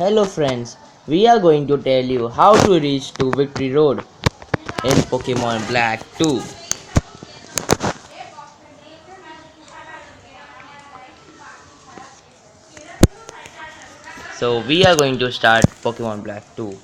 Hello friends, we are going to tell you how to reach to Victory Road in Pokemon Black 2. So we are going to start Pokemon Black 2.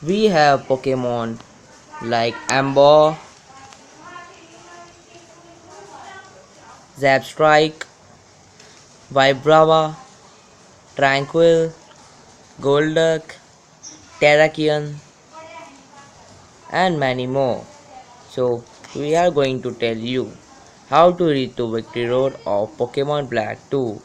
We have Pokemon like Amber, Zapstrike, Vibrava, Tranquil, Golduck, Terrakion and many more. So we are going to tell you how to reach to Victory Road of Pokemon Black 2.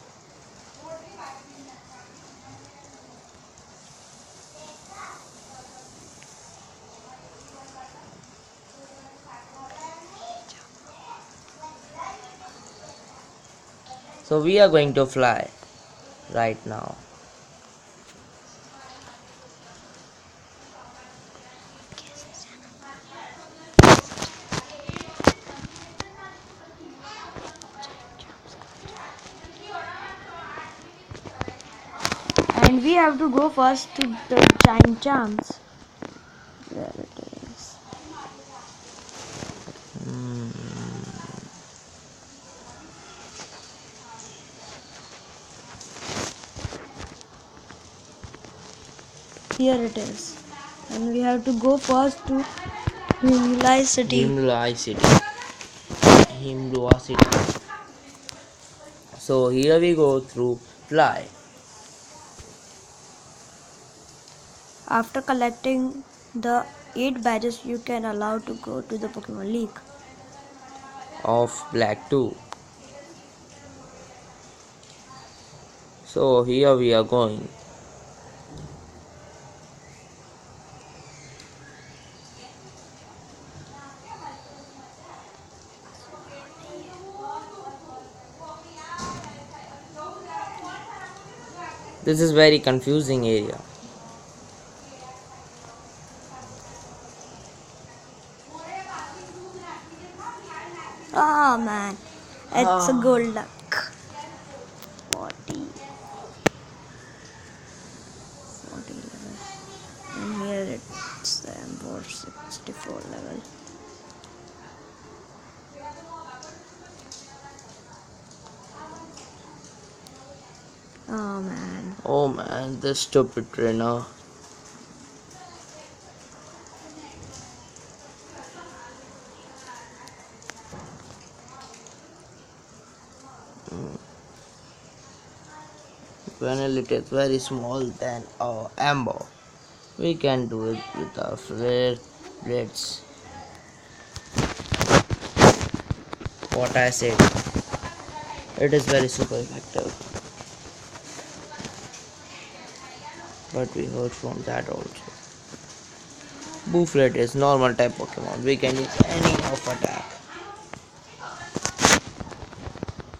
So we are going to fly right now. And we have to go first to the giant jumps. There it is. Here it is. And we have to go first to Himlai City. Himlua City. So here we go through fly. After collecting the 8 badges, you can allow to go to the Pokemon League. Of Black 2. So here we are going. This is very confusing area. Oh man, it's a Golduck. 40 level. And here it's the Ember 64 level. Oh man, this stupid trainer. When it is very small than our amber, we can do it with our rare blades. What I said, it is very super effective. But we heard from that also. Booflet is normal type Pokemon. We can use any of attack.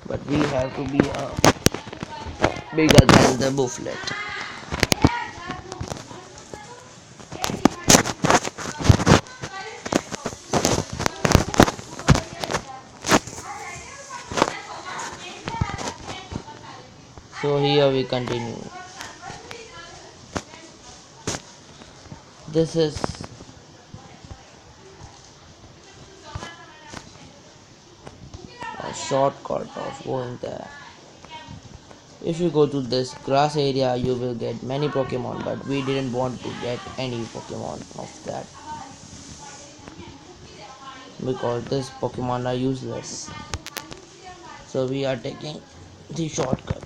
But we have to be bigger than the Booflet. So here we continue. This is a shortcut of going there. If you go to this grass area, you will get many Pokemon, but we didn't want to get any Pokemon of that because this Pokemon are useless. So we are taking the shortcut.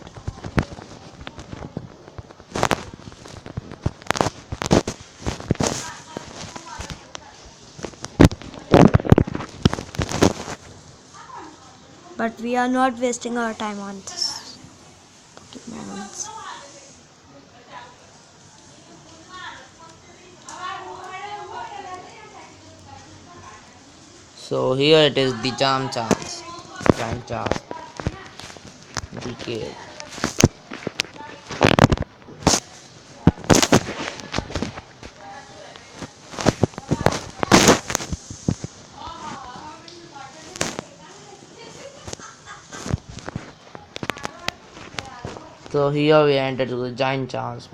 But we are not wasting our time on this Pokemons. So here it is, the Giant Chance. The cave. So here we enter to the giant charms.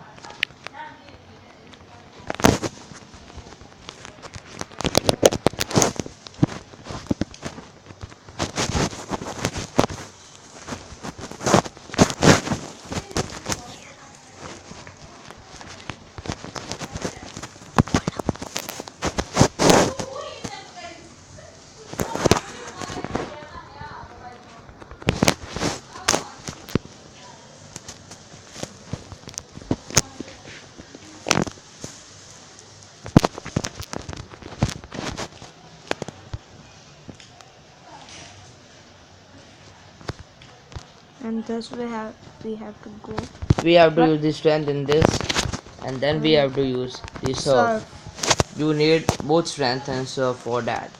And thus we have to go. We have to But use the strength in this, and then we have to use the surf. surf. You need both strength and surf for that.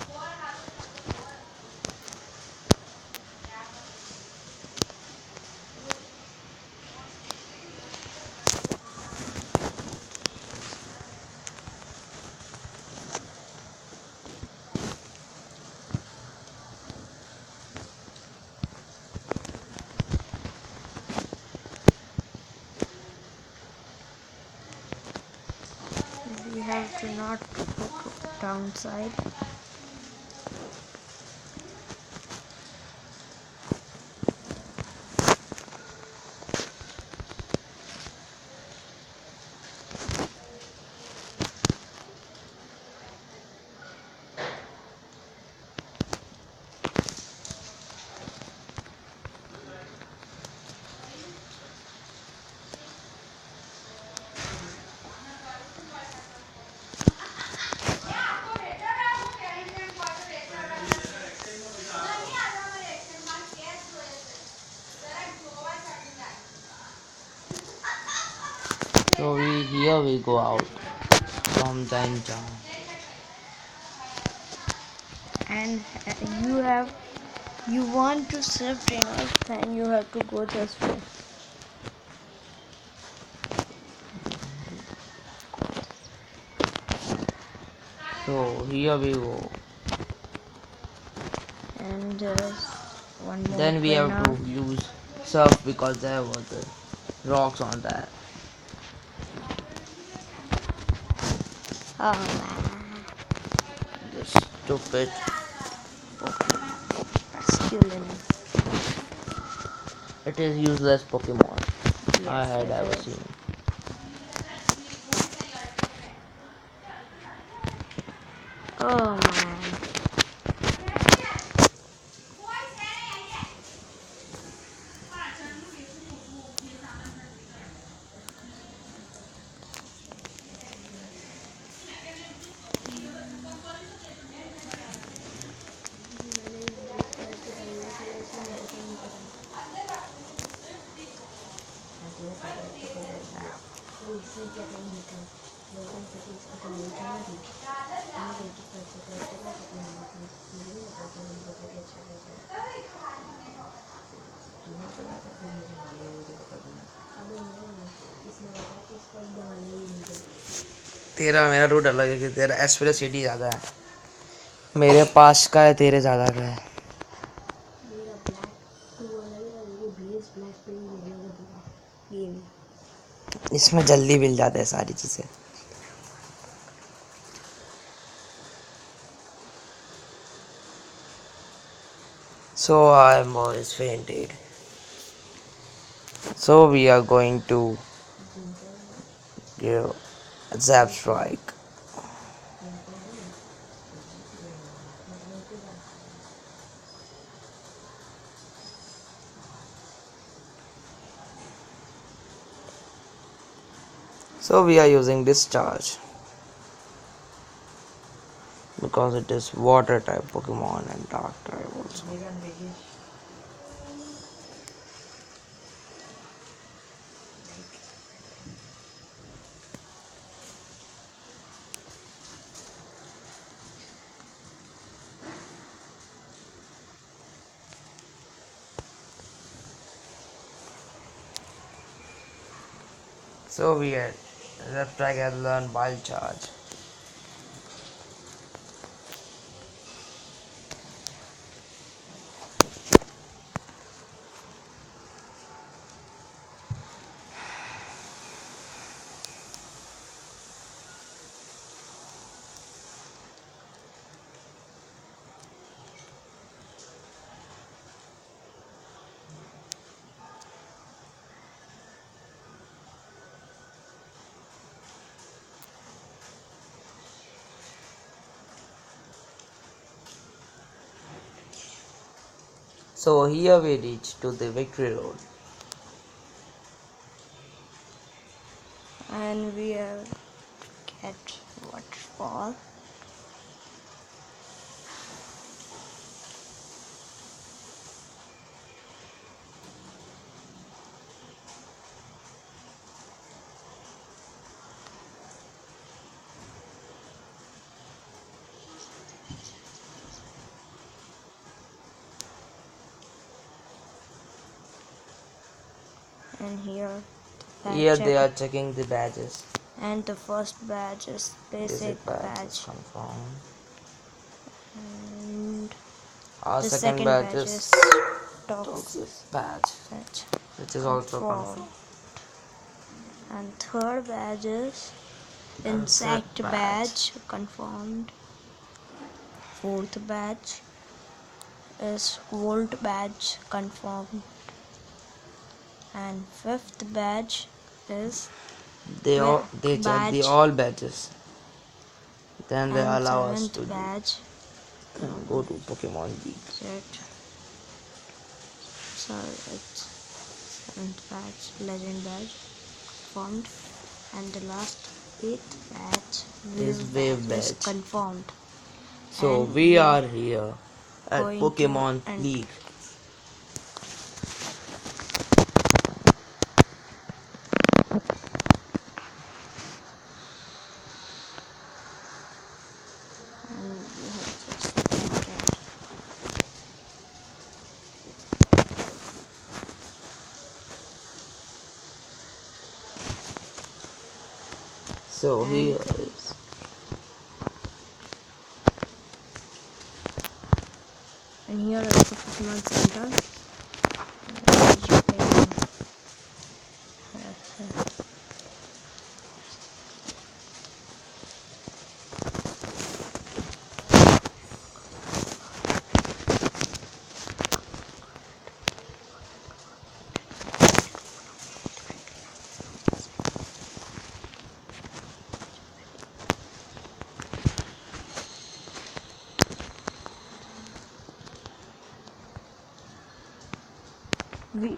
We have to not go downside. So here we go out from giant charm. And you want to surf trainers, then you have to go this way. So here we go. And there's one more Then we have trainer. to use surf because there were the rocks on that. Oh man, This stupid. masculine. It is useless Pokemon I Yes, had it ever is. seen. Oh man. तेरा मेरा root अलग है कि तेरा एस्पिरस city ज़्यादा है मेरे पास का है तेरे ज़्यादा का है इसमें जल्दी मिल जाते हैं सारी चीज़ें So I am always fainted. So we are going to give Zap Strike. So we are using Discharge because it is water type Pokemon and dark type also. So we had Zap Strike has learned Wild Charge. So here we reach to the victory road. And we have get waterfall. And here Here check. they are checking the badges. And the first badge is basic badge is badge. confirmed. And Our the second second badge badge is is toxic badge, badge. which is also Confirmed. confirmed. And third badge is Insect insect badge. badge confirmed. Fourth badge is volt badge confirmed. And fifth badge is They check the badge. all badges. Then they And allow us seventh to badge go to Pokemon League. set. Sorry, it's seventh badge, legend badge confirmed. And the last eighth badge, Is wave badge is badge. confirmed. So And we are here at going Pokemon to League. and we have just entered. So And here is And here is the Pokemon Center. As you can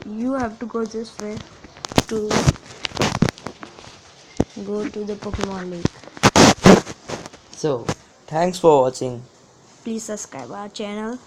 you have to go this way to go to the Pokemon League. so thanks for watching. Please subscribe our channel.